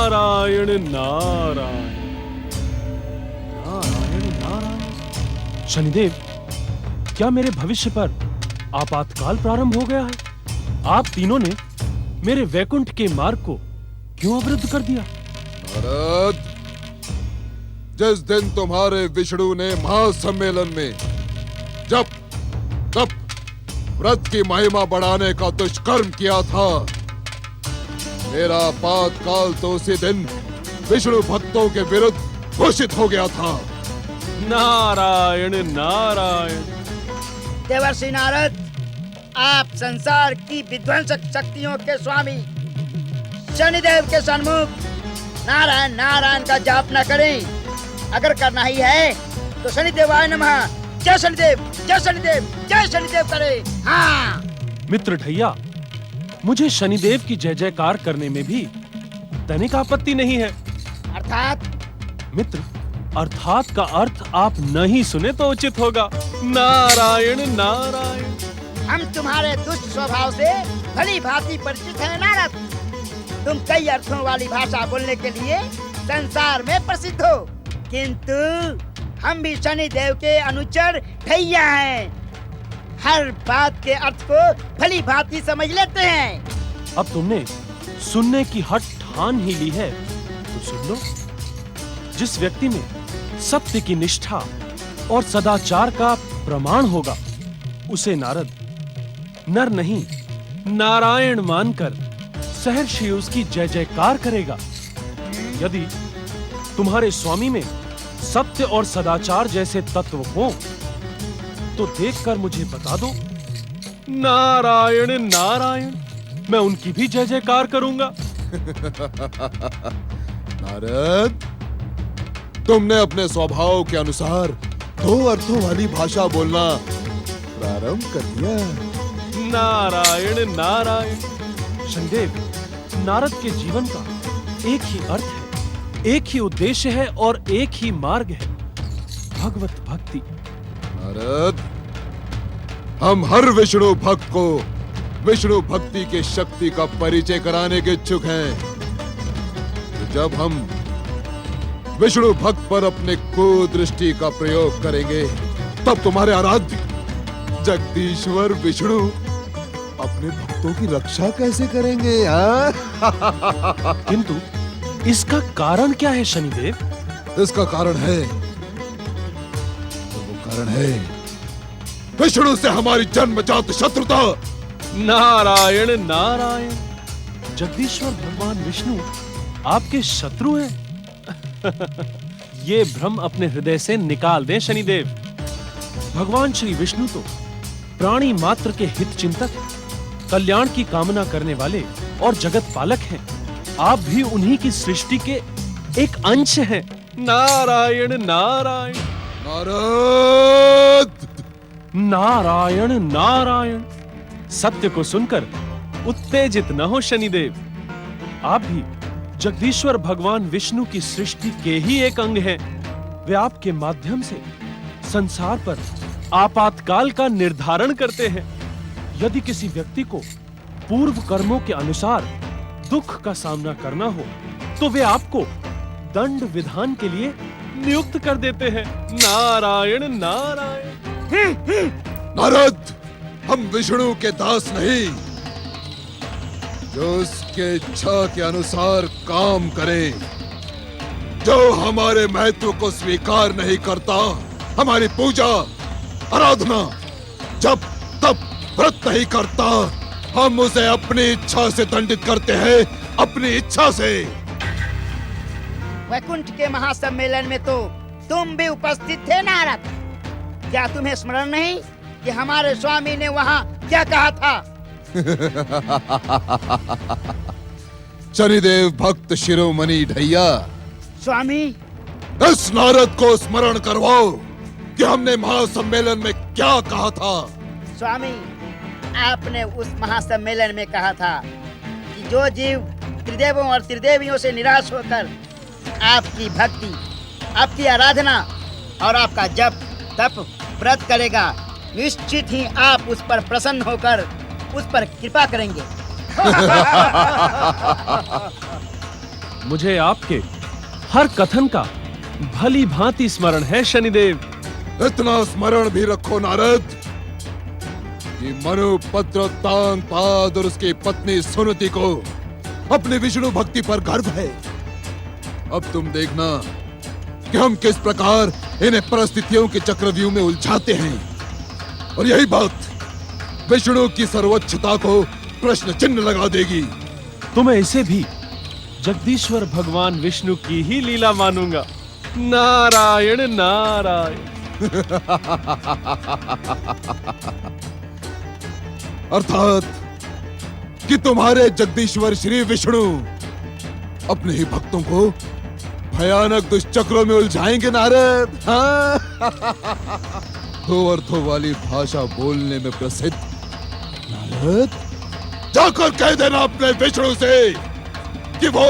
नारायण नारायण नारायण नारायण। शनिदेव, क्या मेरे भविष्य पर आपातकाल प्रारंभ हो गया है? आप तीनों ने मेरे वैकुंठ के मार्ग को क्यों अवरुद्ध कर दिया? नारद, जिस दिन तुम्हारे विष्णु ने महासम्मेलन में जब तब व्रत की महिमा बढ़ाने का दुष्कर्म किया था, मेरा आपातकाल तो उसी दिन विष्णु भक्तों के विरुद्ध घोषित हो गया था। नारायण नारायण। देवर्षि नारद, आप संसार की विध्वंसक शक्तियों के स्वामी शनिदेव के सन्मुख नारायण नारायण का जाप न करें। अगर करना ही है तो शनिदेवाय नमः, जय शनिदेव जय शनिदेव जय शनिदेव करें। हाँ मित्र ढैया, मुझे शनिदेव की जय जयकार करने में भी तनिक आपत्ति नहीं है। अर्थात मित्र, अर्थात का अर्थ आप नहीं सुने तो उचित होगा। नारायण नारायण। हम तुम्हारे दुष्ट स्वभाव से भली भांति परिचित हैं नारद। तुम कई अर्थों वाली भाषा बोलने के लिए संसार में प्रसिद्ध हो, किंतु हम भी शनि देव के अनुचर ढैया हैं। हर बात के अर्थ को भली भांति समझ लेते हैं। अब तुमने सुनने की हट ठान ही ली है तो सुन लो। जिस व्यक्ति में सत्य की निष्ठा और सदाचार का प्रमाण होगा, उसे नारद नर नहीं नारायण मानकर सहर्षि उसकी जय जयकार करेगा। यदि तुम्हारे स्वामी में सत्य और सदाचार जैसे तत्व हो तो देखकर मुझे बता दो। नारायण नारायण, मैं उनकी भी जय जयकार करूंगा। नारद, तुमने अपने स्वभाव के अनुसार दो अर्थों वाली भाषा बोलना प्रारंभ कर दिया। नारायण नारायण। शनिदेव, नारद के जीवन का एक ही अर्थ है, एक ही उद्देश्य है और एक ही मार्ग है, भगवत भक्ति। नारद, हम हर विष्णु भक्त को विष्णु भक्ति के शक्ति का परिचय कराने के इच्छुक हैं। तो जब हम विष्णु भक्त पर अपने कुदृष्टि का प्रयोग करेंगे, तब तुम्हारे आराध्य जगदीश्वर विष्णु अपने भक्तों की रक्षा कैसे करेंगे? किंतु इसका कारण क्या है शनिदेव? इसका कारण है, वो कारण है विष्णु से हमारी जन्मजात शत्रुता। नारायण नारायण। जगदीश्वर भगवान विष्णु आपके शत्रु हैं? ये भ्रम अपने हृदय से निकाल दें शनिदेव। भगवान श्री विष्णु तो प्राणी मात्र के हित चिंतक, कल्याण की कामना करने वाले और जगत पालक हैं। आप भी उन्हीं की सृष्टि के एक अंश हैं। नारायण नारायण। नारद, नारायण नारायण। सत्य को सुनकर उत्तेजित न हो शनिदेव। आप भी जगदीश्वर भगवान विष्णु की सृष्टि के ही एक अंग हैं। वे आपके माध्यम से संसार पर आपातकाल का निर्धारण करते हैं। यदि किसी व्यक्ति को पूर्व कर्मों के अनुसार दुख का सामना करना हो तो वे आपको दंड विधान के लिए नियुक्त कर देते हैं। नारायण नारायण। नारद, हम विष्णु के दास नहीं, जो उसके इच्छा के अनुसार काम करे। जो हमारे महत्व को स्वीकार नहीं करता, हमारी पूजा आराधना जब तब व्रत नहीं करता, हम उसे अपनी इच्छा से दंडित करते हैं, अपनी इच्छा से। वैकुंठ के महासम्मेलन में तो तुम भी उपस्थित थे नारद। क्या तुम्हें स्मरण नहीं कि हमारे स्वामी ने वहाँ क्या कहा था? शनिदेव भक्त शिरोमणि ढैया, स्वामी, इस नारद को स्मरण करवाओ कि हमने महासम्मेलन में क्या कहा था। स्वामी, आपने उस महासम्मेलन में कहा था कि जो जीव त्रिदेवों और त्रिदेवियों से निराश होकर आपकी भक्ति, आपकी आराधना और आपका जप तप व्रत करेगा, निश्चित ही आप उस पर प्रसन्न होकर उस पर कृपा करेंगे। मुझे आपके हर कथन का भली भांति स्मरण है शनिदेव। इतना स्मरण भी रखो नारद कि मनु पत्रोत्तानपाद और उसकी पत्नी सुनीति को अपनी विष्णु भक्ति पर गर्व है। अब तुम देखना कि हम किस प्रकार इन्हें परिस्थितियों के चक्रव्यूह में उलझाते हैं, और यही बात विष्णु की सर्वोच्चता को प्रश्न चिन्ह लगा देगी। तो मैं इसे भी जगदीश्वर भगवान विष्णु की ही लीला मानूंगा। नारायण नारायण। अर्थात कि तुम्हारे जगदीश्वर श्री विष्णु अपने ही भक्तों को भयानक दुष्चक्रों में उलझाएंगे नारद। हाँ? दो अर्थों वाली भाषा बोलने में प्रसिद्ध नारद, जाकर कह देना अपने विष्णु से कि वो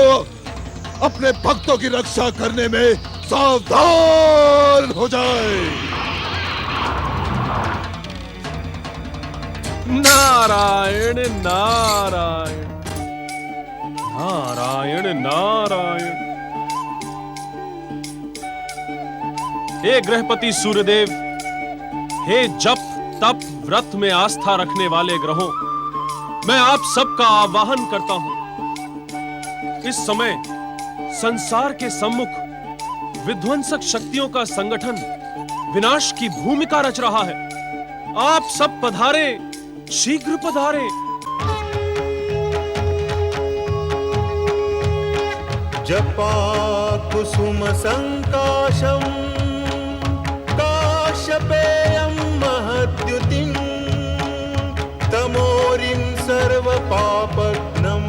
अपने भक्तों की रक्षा करने में सावधान हो जाए। नारायण नारायण नारायण नारायण। हे गृहपति सूर्यदेव, हे जप तप व्रत में आस्था रखने वाले ग्रहों, मैं आप सबका आवाहन करता हूं। इस समय संसार के सम्मुख विध्वंसक शक्तियों का संगठन विनाश की भूमिका रच रहा है। आप सब पधारे, शीघ्र पधारे। जपा कुसुम संकाशम काश्यपेयं महद्युतिं तमोरिं सर्वपापघ्नं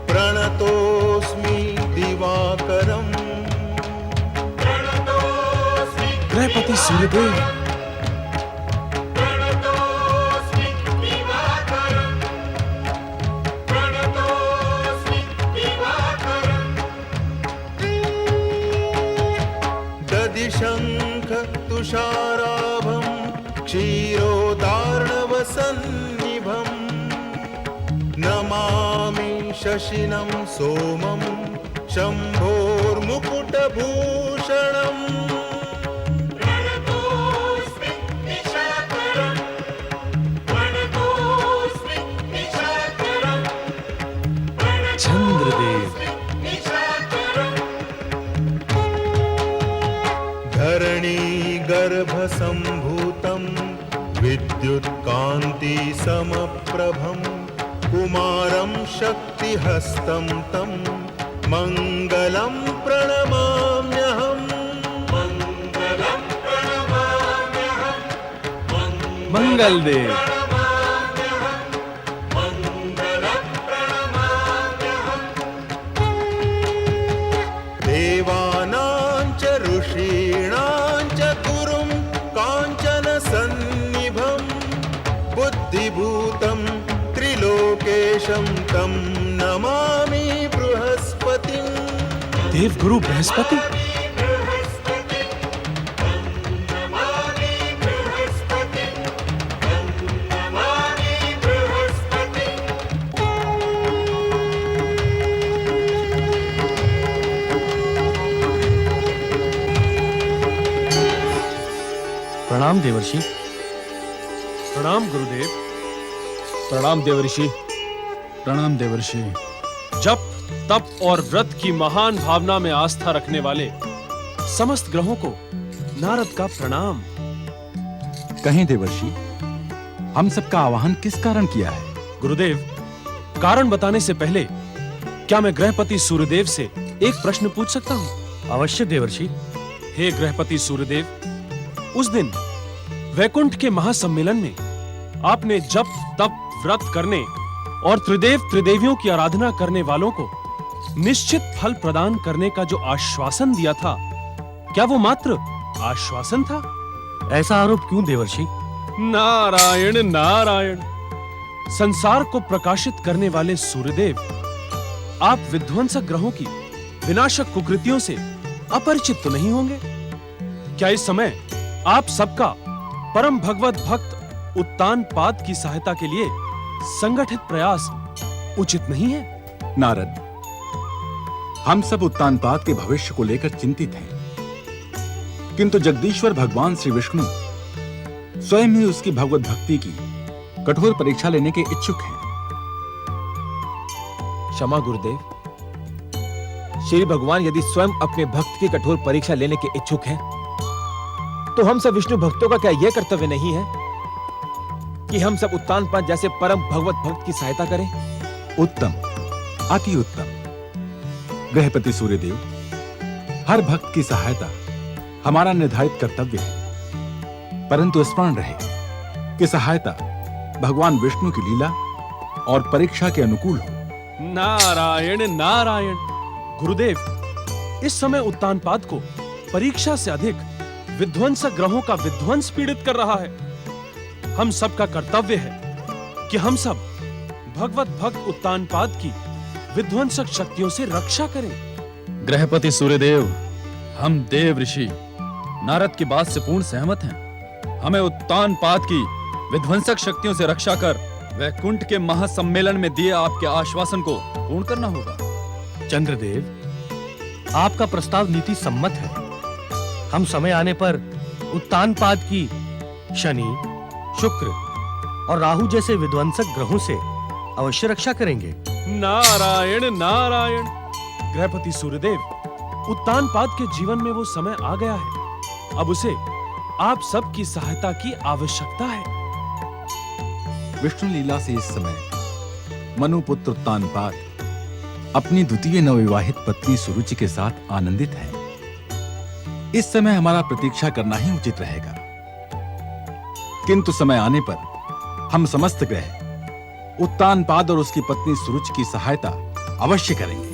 प्रणतोऽस्मि दिवाकरम्। गृहपति सूर्यदेव, ददिशंख तुषाराभं क्षीरोदार्णवसन्निभं नमामि शशिनं सोमं शम्भोर्मुकुटभूषणम्। चंद्रदेव, धरणी गर्भसम्भूतं विद्युत्कान्ति समप्रभं कुमारं शक्तिहस्तं तं मङ्गलं प्रणमाम्यहम्। मंगल देव। देवानां च ऋषीणां च गुरुं काञ्चन सन्निभं बुद्धिभूतं त्रिलोकेशं तं नमामि बृहस्पतिं। देवगुरु बृहस्पति। प्रणाम देवर्षि। प्रणाम गुरुदेव। प्रणाम देवर्षि। प्रणाम देवर्षि। जप तप और व्रत की महान भावना में आस्था रखने वाले समस्त ग्रहों को नारद का प्रणाम। कहें देवर्षि, हम सबका आवाहन किस कारण किया है? गुरुदेव, कारण बताने से पहले क्या मैं गृहपति सूर्यदेव से एक प्रश्न पूछ सकता हूँ? अवश्य देवर्षि। हे गृहपति सूर्यदेव, उस दिन वैकुंठ के महासम्मेलन में आपने जप तप व्रत करने और त्रिदेव त्रिदेवियों की आराधना करने वालों को निश्चित फल प्रदान करने का जो आश्वासन दिया था, क्या वो मात्र आश्वासन था? ऐसा आरोप क्यों देवर्षि? नारायण नारायण। संसार को प्रकाशित करने वाले सूर्यदेव, आप विध्वंसक ग्रहों की विनाशक कुकृतियों से अपरिचित तो नहीं होंगे? क्या इस समय आप सबका परम भगवत भक्त उत्तानपाद की सहायता के लिए संगठित प्रयास उचित नहीं है? नारद, हम सब उत्तानपाद के भविष्य को लेकर चिंतित हैं, किंतु जगदीश्वर भगवान श्री विष्णु स्वयं ही उसकी भगवत भक्ति की कठोर परीक्षा लेने के इच्छुक हैं। क्षमा गुरुदेव, श्री भगवान यदि स्वयं अपने भक्त की कठोर परीक्षा लेने के इच्छुक हैं, तो हम सब विष्णु भक्तों का क्या यह कर्तव्य नहीं है कि हम सब उत्तानपाद जैसे परम भगवत भक्त की सहायता करें? उत्तम, अति उत्तम। गृहपति सूर्यदेव, हर भक्त की सहायता हमारा निर्धारित कर्तव्य है, परंतु स्मरण रहे कि सहायता भगवान विष्णु की लीला और परीक्षा के अनुकूल हो। नारायण नारायण। गुरुदेव, इस समय उत्तानपाद को परीक्षा से अधिक विध्वंसक ग्रहों का विध्वंस पीड़ित कर रहा है। हम सब का कर्तव्य है कि हम सब भगवत भक्त उत्तानपाद की विध्वंसक शक्तियों से रक्षा करें। गृहपति सूर्यदेव, हम देव ऋषि नारद की बात से पूर्ण सहमत हैं। हमें उत्तानपाद की विध्वंसक शक्तियों से रक्षा कर वैकुंठ के महासम्मेलन में दिए आपके आश्वासन को पूर्ण करना होगा। चंद्रदेव, आपका प्रस्ताव नीति सम्मत है। हम समय आने पर उत्तानपाद की शनि, शुक्र और राहु जैसे विध्वंसक ग्रहों से अवश्य रक्षा करेंगे। नारायण नारायण। गृहपति सूर्यदेव, उत्तानपाद के जीवन में वो समय आ गया है, अब उसे आप सबकी सहायता की आवश्यकता है। विष्णु लीला से इस समय मनुपुत्र उत्तानपाद अपनी द्वितीय नवविवाहित पत्नी सुरुचि के साथ आनंदित है। इस समय हमारा प्रतीक्षा करना ही उचित रहेगा, किंतु समय आने पर हम समस्त ग्रह उत्तानपाद और उसकी पत्नी सुरुचि की सहायता अवश्य करेंगे।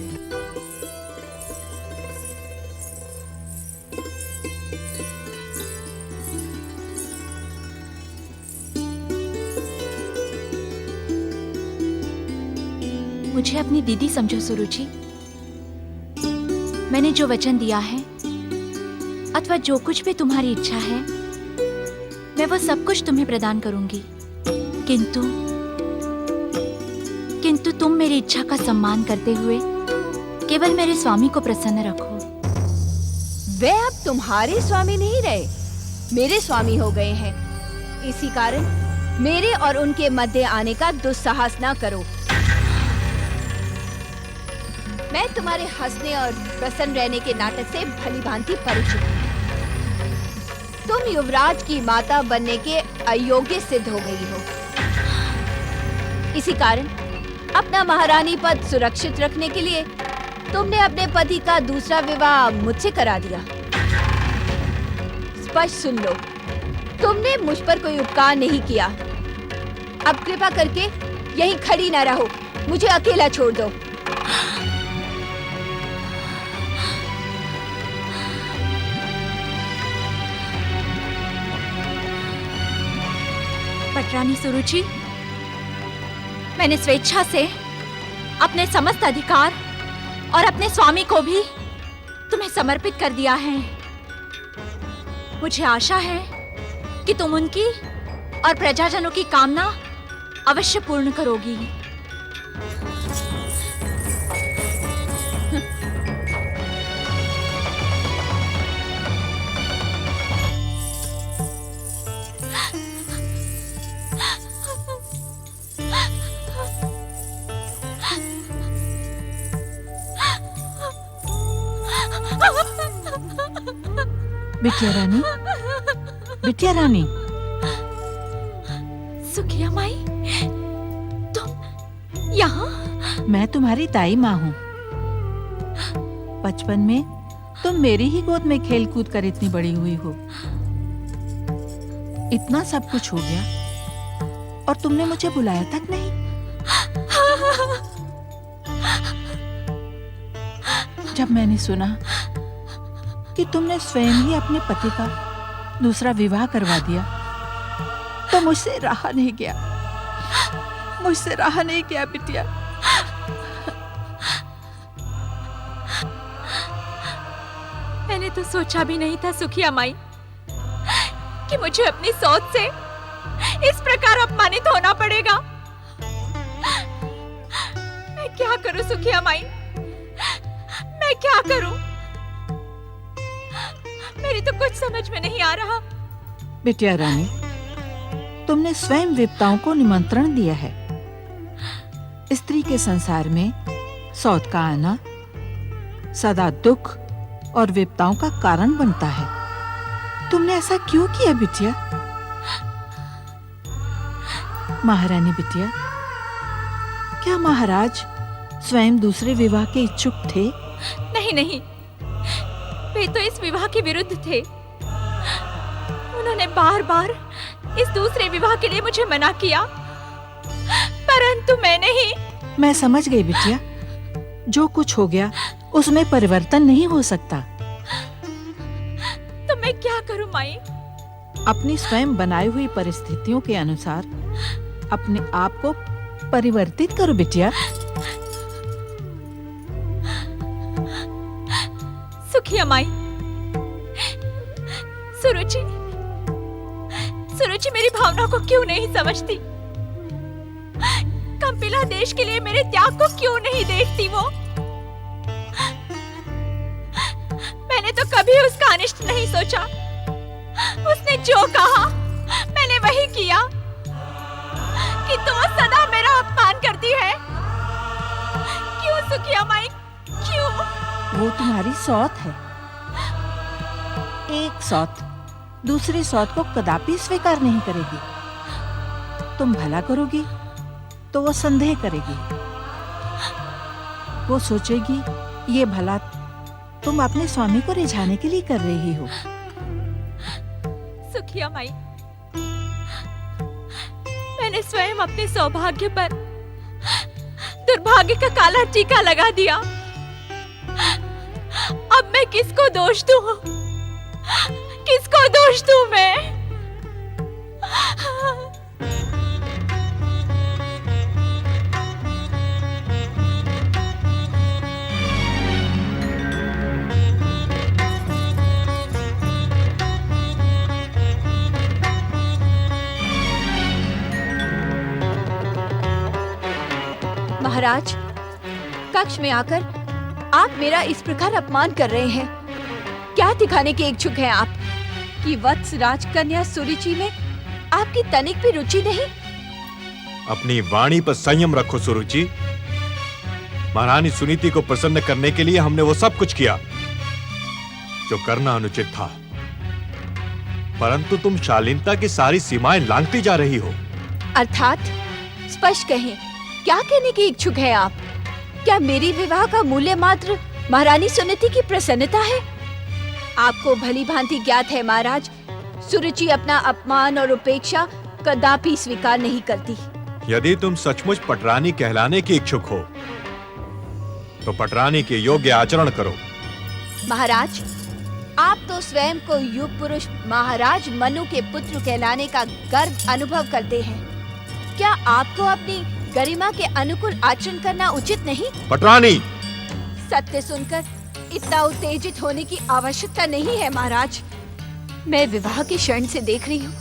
मुझे अपनी दीदी समझो सुरुचि। मैंने जो वचन दिया है अथवा जो कुछ भी तुम्हारी इच्छा है, मैं वो सब कुछ तुम्हें प्रदान करूंगी, किंतु तुम मेरी इच्छा का सम्मान करते हुए केवल मेरे स्वामी को प्रसन्न रखो। वे अब तुम्हारे स्वामी नहीं रहे, मेरे स्वामी हो गए हैं। इसी कारण मेरे और उनके मध्य आने का दुस्साहस न करो। मैं तुम्हारे हंसने और प्रसन्न रहने के नाटक से भलीभांति परिचित हूँ। तुम युवराज की माता बनने के अयोग्य सिद्ध हो गई हो। इसी कारण अपना महारानी पद सुरक्षित रखने के लिए तुमने अपने पति का दूसरा विवाह मुझसे करा दिया। स्पष्ट सुन लो, तुमने मुझ पर कोई उपकार नहीं किया। अब कृपा करके यहीं खड़ी न रहो, मुझे अकेला छोड़ दो। पटरानी सुरुचि, मैंने स्वेच्छा से अपने समस्त अधिकार और अपने स्वामी को भी तुम्हें समर्पित कर दिया है। मुझे आशा है कि तुम उनकी और प्रजाजनों की कामना अवश्य पूर्ण करोगी। बिटिया रानी, बिटिया रानी। सुखिया माई, तुम यहाँ? मैं तुम्हारी ताई माँ हूँ। बचपन में तुम मेरी ही गोद में खेल कूद कर इतनी बड़ी हुई हो। इतना सब कुछ हो गया और तुमने मुझे बुलाया तक नहीं। जब मैंने सुना कि तुमने स्वयं ही अपने पति का दूसरा विवाह करवा दिया, तो मुझसे रहा नहीं गया, मुझसे रहा नहीं गया बिटिया। मैंने तो सोचा भी नहीं था सुखिया माई कि मुझे अपनी सोच से इस प्रकार अपमानित होना पड़ेगा। मैं क्या करूं सुखिया माई, मैं क्या करूं? मेरी तो कुछ समझ में नहीं आ रहा। बिटिया रानी, तुमने स्वयं विपताओं को निमंत्रण दिया है। स्त्री के संसार में सौत का आना सदा दुख और विपताओं का कारण बनता है। तुमने ऐसा क्यों किया बिटिया? महारानी बिटिया, क्या महाराज स्वयं दूसरे विवाह के इच्छुक थे? नहीं नहीं, वे तो इस विवाह के विरुद्ध थे। उन्होंने बार बार इस दूसरे विवाह के लिए मुझे मना किया, परंतु मैं नहीं। मैं समझ गई बिटिया, जो कुछ हो गया उसमें परिवर्तन नहीं हो सकता। तो मैं क्या करूं माई? अपनी स्वयं बनाई हुई परिस्थितियों के अनुसार अपने आप को परिवर्तित करो बिटिया। सुखिया माई। सुरुचि सुरुचि मेरी भावनाओं को क्यों नहीं समझती? कंपिला देश के लिए मेरे त्याग को क्यों नहीं देखती वो? मैंने तो कभी उसका अनिष्ट नहीं सोचा। उसने जो कहा मैंने वही किया, किंतु वो सदा मेरा अपमान करती है। क्यों सुखिया माई, क्यों? वो तुम्हारी सौत है। एक सौत दूसरी सौत को कदापि स्वीकार नहीं करेगी। तुम भला करोगी तो वो संदेह करेगी। वो सोचेगी ये भला तुम अपने स्वामी को रिझाने के लिए कर रही हो। सुखिया माई, मैंने स्वयं अपने सौभाग्य पर दुर्भाग्य का काला टीका लगा दिया। अब मैं किसको दोष दूं? किसको दोष दूं मैं? महाराज, कक्ष में आकर आप मेरा इस प्रकार अपमान कर रहे हैं। क्या दिखाने के इच्छुक हैं आप कि वत्स राजकन्या सुरुचि में आपकी तनिक भी रुचि नहीं? अपनी वाणी पर संयम रखो सुरुचि। महारानी सुनीति को प्रसन्न करने के लिए हमने वो सब कुछ किया जो करना अनुचित था, परंतु तुम शालीनता की सारी सीमाएं लांघती जा रही हो। अर्थात स्पष्ट कहें, क्या कहने के इच्छुक हैं आप? क्या मेरी विवाह का मूल्य मात्र महारानी सुनीति की प्रसन्नता है? आपको भली भांति ज्ञात है महाराज, सुरुचि अपना अपमान और उपेक्षा कदापि स्वीकार नहीं करती। यदि तुम सचमुच पटरानी कहलाने की इच्छुक हो तो पटरानी के योग्य आचरण करो। महाराज, आप तो स्वयं को युग पुरुष महाराज मनु के पुत्र कहलाने का गर्व अनुभव करते हैं। क्या आपको अपनी गरिमा के अनुकूल आचरण करना उचित नहीं? पटरानी! सत्य सुनकर इतना उत्तेजित होने की आवश्यकता नहीं है महाराज। मैं विवाह के क्षण से देख रही हूँ,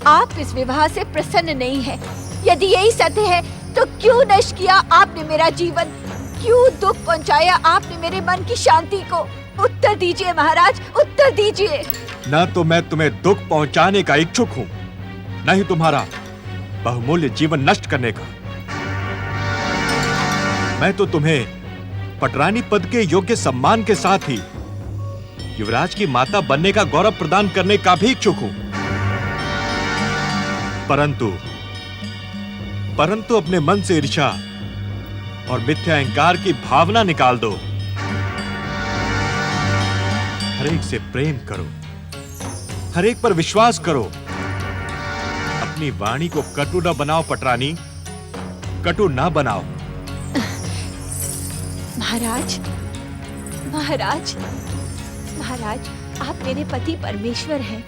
आप इस विवाह से प्रसन्न नहीं है। यदि यही सत्य है तो क्यों नष्ट किया आपने मेरा जीवन? क्यों दुख पहुँचाया आपने मेरे मन की शांति को? उत्तर दीजिए महाराज, उत्तर दीजिए। न तो मैं तुम्हें दुख पहुंचाने का इच्छुक हूं, न ही तुम्हारा बहुमूल्य जीवन नष्ट करने का। मैं तो तुम्हें पटरानी पद के योग्य सम्मान के साथ ही युवराज की माता बनने का गौरव प्रदान करने का भी इच्छुक हूं। परंतु अपने मन से ईर्ष्या और मिथ्या अहंकार की भावना निकाल दो। हर एक से प्रेम करो, हर एक पर विश्वास करो। अपनी वाणी को कटु न बनाओ पटरानी, कटु न बनाओ। महाराज, महाराज, महाराज, आप मेरे पति परमेश्वर हैं।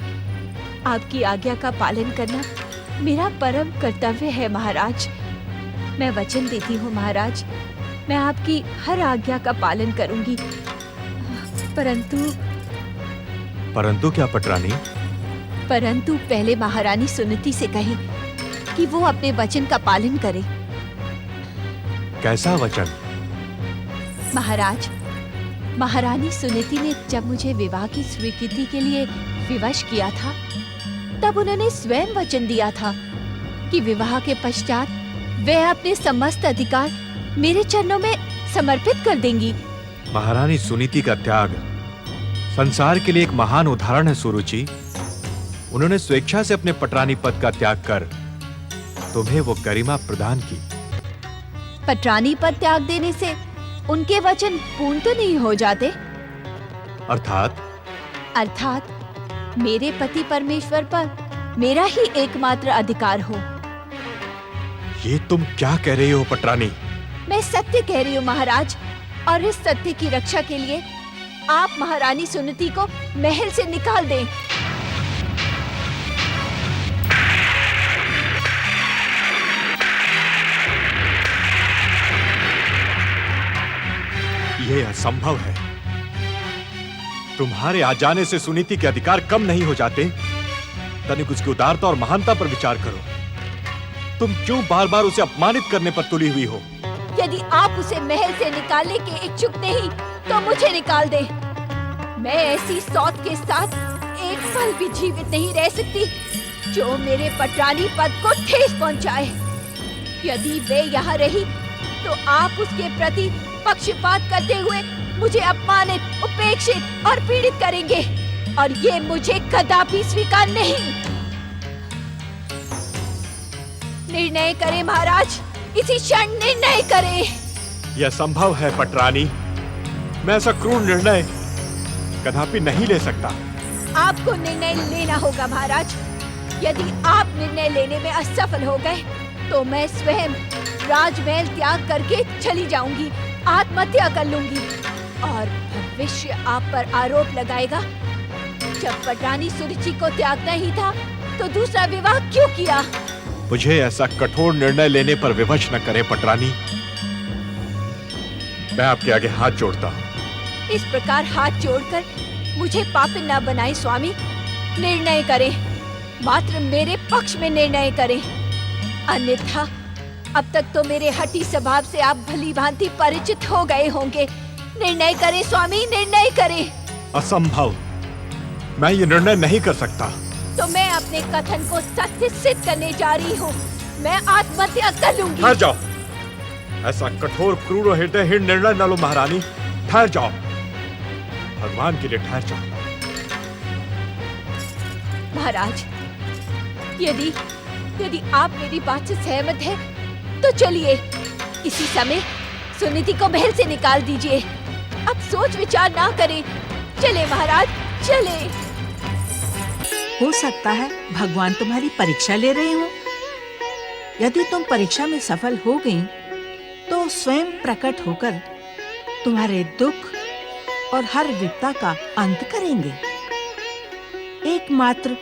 आपकी आज्ञा का पालन करना मेरा परम कर्तव्य है महाराज। मैं वचन देती हूँ महाराज, मैं आपकी हर आज्ञा का पालन करूंगी। परंतु क्या पटरानी? परंतु पहले महारानी सुनीति से कहें कि वो अपने वचन का पालन करे। कैसा वचन? महाराज, महारानी सुनीति ने जब मुझे विवाह की स्वीकृति के लिए विवश किया था, तब उन्होंने स्वयं वचन दिया था कि विवाह के पश्चात वे अपने समस्त अधिकार मेरे चरणों में समर्पित कर देंगी। महारानी सुनीति का त्याग संसार के लिए एक महान उदाहरण है सुरुचि। उन्होंने स्वेच्छा से अपने पटरानी पद का त्याग कर तुम्हें वो गरिमा प्रदान की। पटरानी पद त्याग देने से उनके वचन पूर्ण तो नहीं हो जाते? अर्थात मेरे पति परमेश्वर पर मेरा ही एकमात्र अधिकार हो। ये तुम क्या कह रही हो पटरानी? मैं सत्य कह रही हूँ महाराज, और इस सत्य की रक्षा के लिए आप महारानी सुनीति को महल से निकाल दें। यह असंभव है। तुम्हारे आ जाने से सुनीति के अधिकार कम नहीं हो जाते। तनिक उसकी उदारता और महानता पर विचार करो। तुम क्यों बार बार उसे अपमानित करने पर तुली हुई हो? यदि आप उसे महल से निकालने के इच्छुक नहीं, तो मुझे निकाल दे। मैं ऐसी सौत के साथ एक पल भी जीवित नहीं रह सकती जो मेरे पटरानी पद को ठेस पहुंचाए। यदि वे यहाँ रही तो आप उसके प्रति पक्षपात करते हुए मुझे अपमानित, उपेक्षित और पीड़ित करेंगे, और ये मुझे कदापि स्वीकार नहीं। निर्णय करें महाराज, इसी क्षण निर्णय करें। यह संभव है पटरानी। मैं ऐसा क्रूर निर्णय कदापि नहीं ले सकता। आपको निर्णय लेना होगा महाराज। यदि आप निर्णय लेने में असफल हो गए तो मैं स्वयं राजमहल त्याग करके चली जाऊंगी, आत्महत्या कर लूंगी, और भविष्य आप पर आरोप लगाएगा, जब पटरानी सुरुचि को त्यागना ही था तो दूसरा विवाह क्यों किया? मुझे ऐसा कठोर निर्णय लेने पर विवश न करें पटरानी। मैं आपके आगे हाथ जोड़ता हूँ। इस प्रकार हाथ जोड़कर मुझे पापिन न बनाए स्वामी। निर्णय करें, मात्र मेरे पक्ष में निर्णय करें, अन्यथा अब तक तो मेरे हठी स्वभाव से आप भली भांति परिचित हो गए होंगे। निर्णय करें स्वामी, निर्णय करें। असंभव। मैं ये निर्णय नहीं कर सकता। तो मैं अपने कथन को सत्य सिद्ध करने जा रही हूँ। मैं आत्महत्या कर लूंगी। ठहर जाओ। ऐसा कठोर, क्रूर और हृदयहीन निर्णय न लो महारानी। ठहर जाओ, भगवान के लिए ठहर जाओ। महाराज, यदि आप मेरी बात से सहमत हैं, तो चलिए इसी समय सुनीति को महल से निकाल दीजिए। अब सोच विचार ना करें। चले महाराज, चले। हो सकता है भगवान तुम्हारी परीक्षा ले रहे हो। यदि तुम परीक्षा में सफल हो गई तो स्वयं प्रकट होकर तुम्हारे दुख और हर विपदा का अंत करेंगे। एकमात्र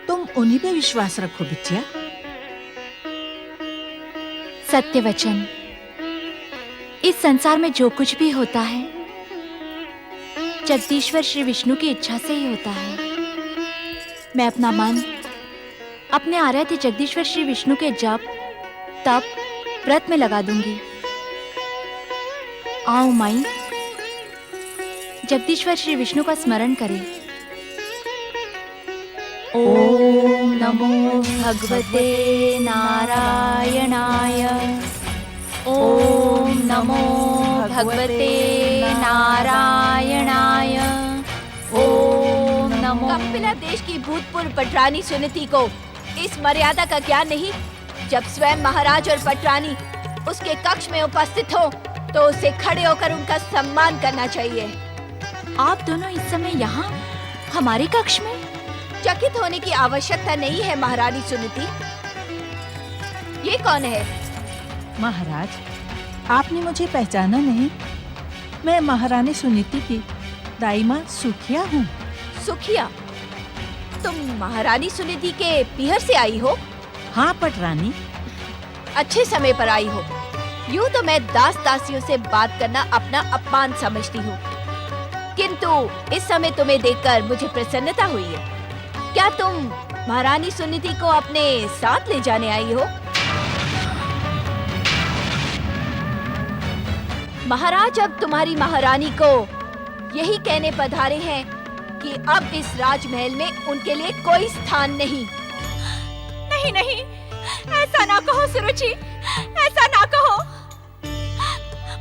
तुम उन्हीं पे विश्वास रखो बिटिया। सत्य वचन। इस संसार में जो कुछ भी होता है, जगदीश्वर श्री विष्णु की इच्छा से ही होता है। मैं अपना मन अपने आराध्य जगदीश्वर श्री विष्णु के जप, तप, व्रत में लगा दूंगी। आओ माई, जगदीश्वर श्री विष्णु का स्मरण करें। ओम नमो भगवते नारायणाय। ओम नमो भगवते नारायणाय। ओम नमो। कपिला देश की भूतपूर्व पटरानी सुनीति को इस मर्यादा का ज्ञान नहीं। जब स्वयं महाराज और पटरानी उसके कक्ष में उपस्थित हो तो उसे खड़े होकर उनका सम्मान करना चाहिए। आप दोनों इस समय यहाँ हमारे कक्ष में? चकित होने की आवश्यकता नहीं है महारानी सुनीति। ये कौन है? महाराज, आपने मुझे पहचाना नहीं? मैं महारानी सुनीति की दाई माँ सुखिया हूँ। सुखिया? तुम महारानी सुनीति के पीहर से आई हो? हाँ पटरानी। अच्छे समय पर आई हो। यूँ तो मैं दास दासियों से बात करना अपना अपमान समझती हूँ, किंतु इस समय तुम्हें देखकर मुझे प्रसन्नता हुई है। क्या तुम महारानी सुनीति को अपने साथ ले जाने आई हो? महाराज अब तुम्हारी महारानी को यही कहने पधारे हैं कि अब इस राजमहल में उनके लिए कोई स्थान नहीं। नहीं नहीं, ऐसा ना कहो सुरुचि, ऐसा ना कहो।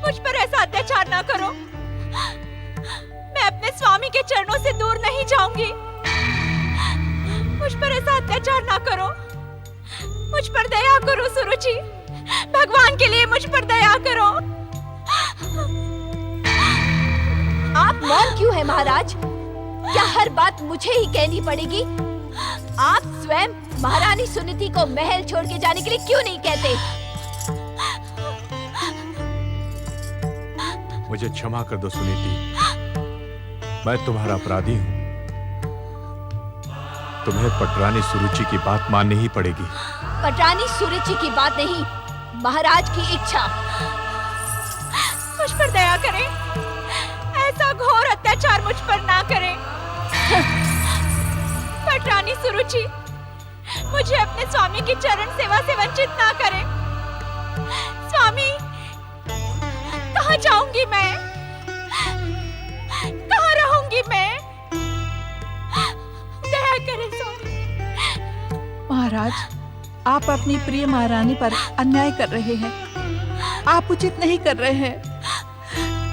मुझ पर ऐसा अत्याचार ना करो। मैं अपने स्वामी के चरणों से दूर नहीं जाऊंगी। मुझ पर ऐसा अत्याचार ना करो। मुझ पर दया करो सुरुचि, भगवान के लिए मुझ पर दया करो। आप मौन क्यों हैं महाराज? क्या हर बात मुझे ही कहनी पड़ेगी? आप स्वयं महारानी सुनीति को महल छोड़ के जाने के लिए क्यों नहीं कहते? मुझे क्षमा कर दो सुनीति, मैं तुम्हारा अपराधी हूं। तुम्हें पटरानी सुरुचि की बात माननी ही पड़ेगी। पटरानी सुरुचि की बात नहीं, महाराज की इच्छा। मुझ पर दया करें, ऐसा घोर अत्याचार मुझ पर ना करें। पटरानी सुरुचि, मुझे अपने स्वामी की चरण सेवा से वंचित ना करें। स्वामी, कहाँ जाऊंगी मैं? कहाँ रहूंगी मैं? दया करें स्वामी। महाराज, आप अपनी प्रिय महारानी पर अन्याय कर रहे हैं। आप उचित नहीं कर रहे हैं।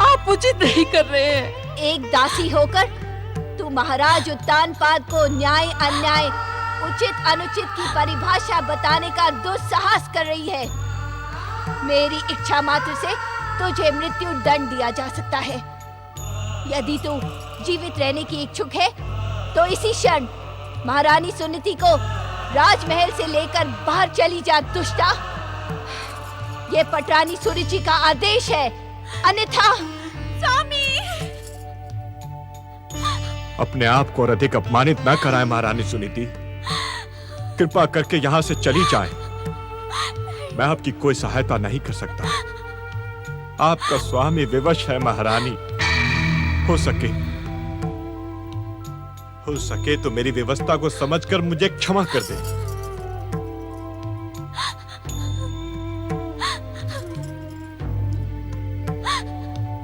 आप उचित नहीं कर रहे हैं। एक दासी होकर तू महाराज उत्तानपाद को न्याय अन्याय, उचित अनुचित की परिभाषा बताने का दुस्साहस कर रही है। मेरी इच्छा मात्र से तुझे मृत्यु दंड दिया जा सकता है। यदि तू जीवित रहने की इच्छुक है तो इसी क्षण महारानी सुनीति को राजमहल से लेकर बाहर चली जा दुष्टा। ये पटरानी सुरुचि का आदेश है, अन्यथा। स्वामी, अपने आप को और अधिक अपमानित न कराएं महारानी सुनीति। कृपा करके यहाँ से चली जाएं। मैं आपकी कोई सहायता नहीं कर सकता। आपका स्वामी विवश है महारानी। हो सके तो मेरी व्यवस्था को समझकर मुझे क्षमा कर दे।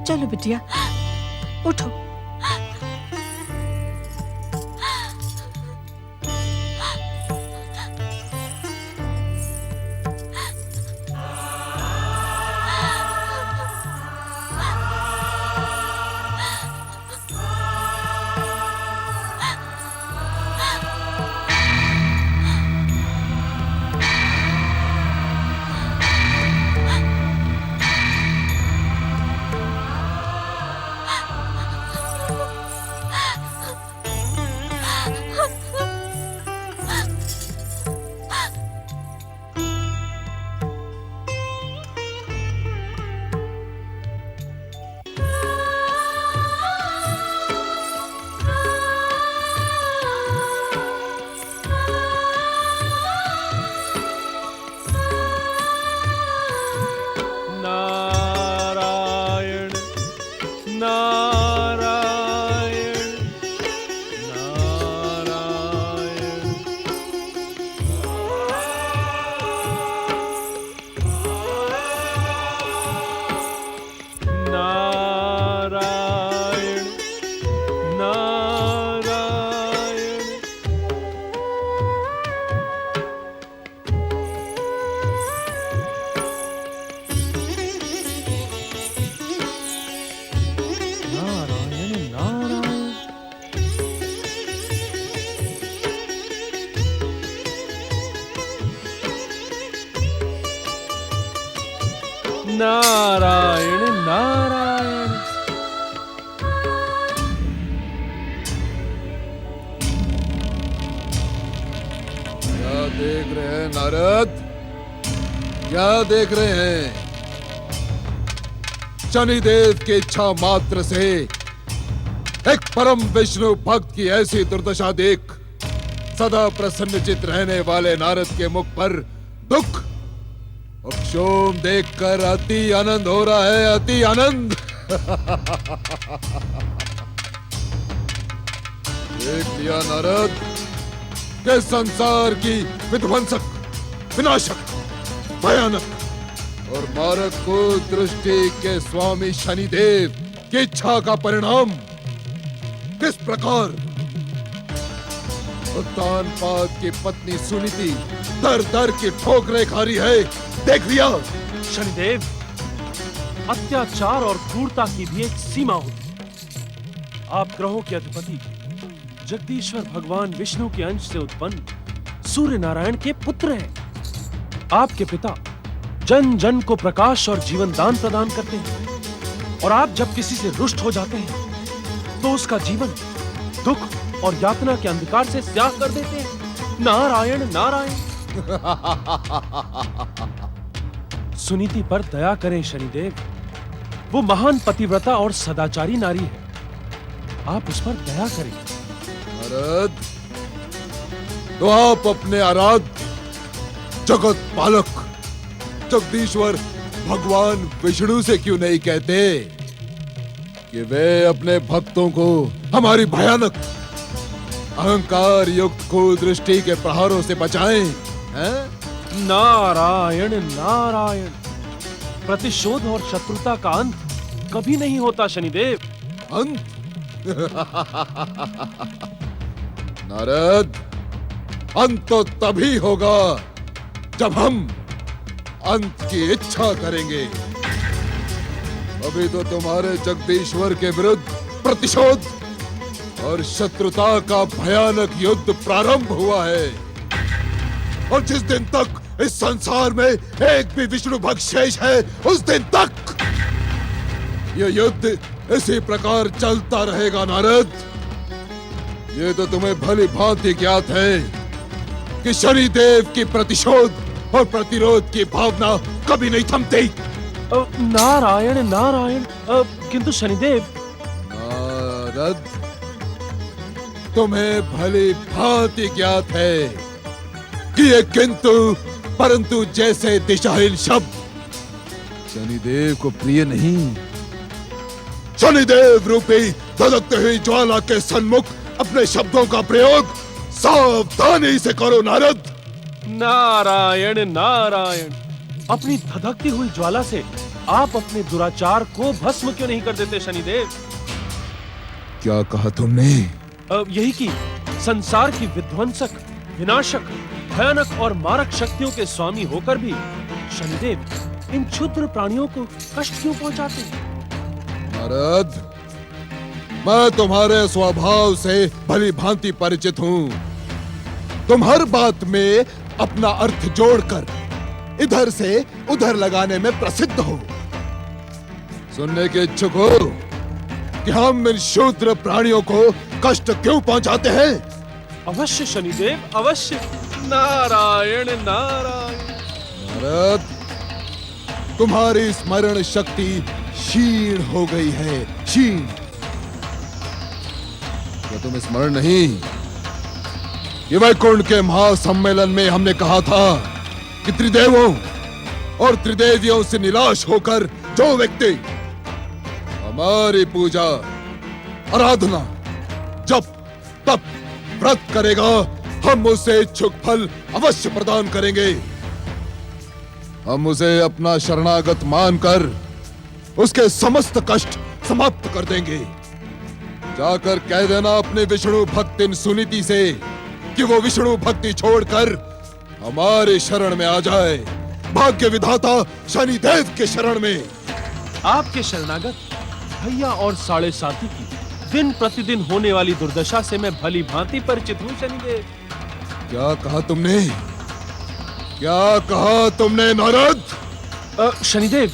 चलो बिटिया, उठो। नारायण नारायण। क्या देख रहे हैं नारद? क्या देख रहे हैं? शनिदेव की इच्छा मात्र से एक परम विष्णु भक्त की ऐसी दुर्दशा देख सदा प्रसन्नचित रहने वाले नारद के मुख पर दुख और क्षोभ देखकर अति आनंद हो रहा है, अति आनंद। देख लिया नारद के संसार की विध्वंसक, विनाशक, भयानक और मारक को दृष्टि के स्वामी शनिदेव की इच्छा का परिणाम किस प्रकार उत्तानपाद की पत्नी सुनीति दर दर की ठोकरें खा रही है, देख लिया? शनिदेव, अत्याचार और क्रूरता की भी एक सीमा होती है। आप ग्रहों के अधिपति जगदीश्वर भगवान विष्णु के अंश से उत्पन्न सूर्य नारायण के पुत्र हैं। आपके पिता जन जन को प्रकाश और जीवन दान प्रदान करते हैं, और आप जब किसी से रुष्ट हो जाते हैं तो उसका जीवन दुख और यातना के अंधकार से स्याह कर देते हैं। नारायण नारायण। सुनीति पर दया करें शनिदेव, वो महान पतिव्रता और सदाचारी नारी है, आप उस पर दया करें। नारद, तो आप अपने आराध्य जगत पालक जगदीश्वर भगवान विष्णु से क्यों नहीं कहते कि वे अपने भक्तों को हमारी भयानक अहंकार युक्त कुदृष्टि के प्रहारों से बचाएं? हैं? नारायण नारायण। प्रतिशोध और शत्रुता का अंत कभी नहीं होता शनिदेव। अंत? नारद, अंत तो तभी होगा जब हम अंत की इच्छा करेंगे। अभी तो तुम्हारे जगदीश्वर के विरुद्ध प्रतिशोध और शत्रुता का भयानक युद्ध प्रारंभ हुआ है, और जिस दिन तक इस संसार में एक भी विष्णु भक्त शेष है, उस दिन तक यह युद्ध इसी प्रकार चलता रहेगा। नारद, ये तो तुम्हें भली भांति ज्ञात है कि शनिदेव की प्रतिशोध और प्रतिरोध की भावना कभी नहीं थमती। नारायण नारायण। किंतु शनिदेव। नारद, तुम्हें भली भांति ज्ञात है कि ये किंतु परंतु जैसे दिशाहीन शब्द शनिदेव को प्रिय नहीं। शनिदेव रूपी धधकते हुई ज्वाला के सन्मुख अपने शब्दों का प्रयोग सावधानी से करो नारद। नारायण नारायण। अपनी धधकती हुई ज्वाला से आप अपने दुराचार को भस्म क्यों नहीं कर देते शनिदेव? क्या कहा तुमने? यही कि संसार की विध्वंसक, विनाशक, भयानक और मारक शक्तियों के स्वामी होकर भी शनिदेव इन क्षुद्र प्राणियों को कष्ट क्यों पहुंचाते हैं? नारद, मैं तुम्हारे स्वभाव से भली भांति परिचित हूँ। तुम हर बात में अपना अर्थ जोड़कर इधर से उधर लगाने में प्रसिद्ध हो। सुनने के इच्छुक हो कि हम इन शूद्र प्राणियों को कष्ट क्यों पहुंचाते हैं? अवश्य शनिदेव, अवश्य। नारायण नारायण। नारद, तुम्हारी स्मरण शक्ति क्षीण हो गई है, क्षीण। क्या तुम्हें स्मरण नहीं कि वैकुंठ के महासम्मेलन में हमने कहा था कि त्रिदेवों और त्रिदेवियों से निराश होकर जो व्यक्ति हमारी पूजा, आराधना, जप, तप, व्रत करेगा, हम उसे इच्छुक फल अवश्य प्रदान करेंगे। हम उसे अपना शरणागत मानकर उसके समस्त कष्ट समाप्त कर देंगे। जाकर कह देना अपने विष्णु भक्तिन सुनीति से कि वो विष्णु भक्ति छोड़कर हमारे शरण में आ जाए, भाग्य विधाता शनिदेव के शरण में। आपके शरणागत भैया और साढ़े साथी की दिन प्रतिदिन होने वाली दुर्दशा से मैं भली भांति परिचित हूँ शनिदेव। क्या कहा तुमने? क्या कहा तुमने नारद? शनिदेव,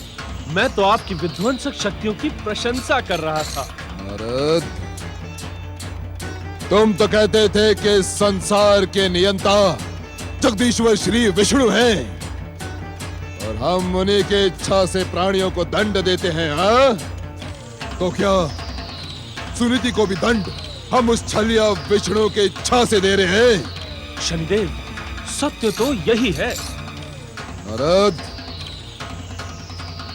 मैं तो आपकी विध्वंसक शक्तियों की प्रशंसा कर रहा था। नारद, तुम तो कहते थे कि संसार के नियंता जगदीश्वर श्री विष्णु हैं, और हम उन्हीं के इच्छा से प्राणियों को दंड देते हैं। हाँ? तो क्या सुनीति को भी दंड हम उस छलिया विष्णु के इच्छा से दे रहे हैं? शनिदेव, सत्य तो यही है। नारद,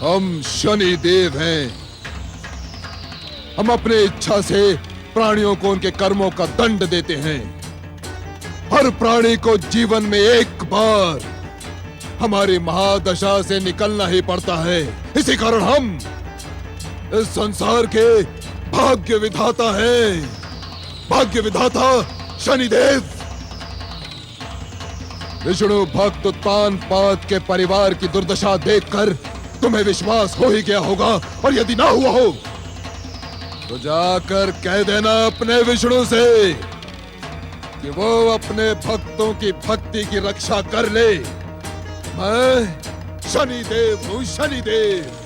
हम शनि देव हैं। हम अपने इच्छा से प्राणियों को उनके कर्मों का दंड देते हैं। हर प्राणी को जीवन में एक बार हमारी महादशा से निकलना ही पड़ता है। इसी कारण हम इस संसार के भाग्य विधाता हैं। भाग्य विधाता शनिदेव, विष्णु भक्त उत्तानपाद के परिवार की दुर्दशा देखकर तुम्हें विश्वास हो ही गया होगा, और यदि ना हुआ हो तो जाकर कह देना अपने विष्णु से कि वो अपने भक्तों की भक्ति की रक्षा कर ले। मैं शनिदेव हूं, शनिदेव।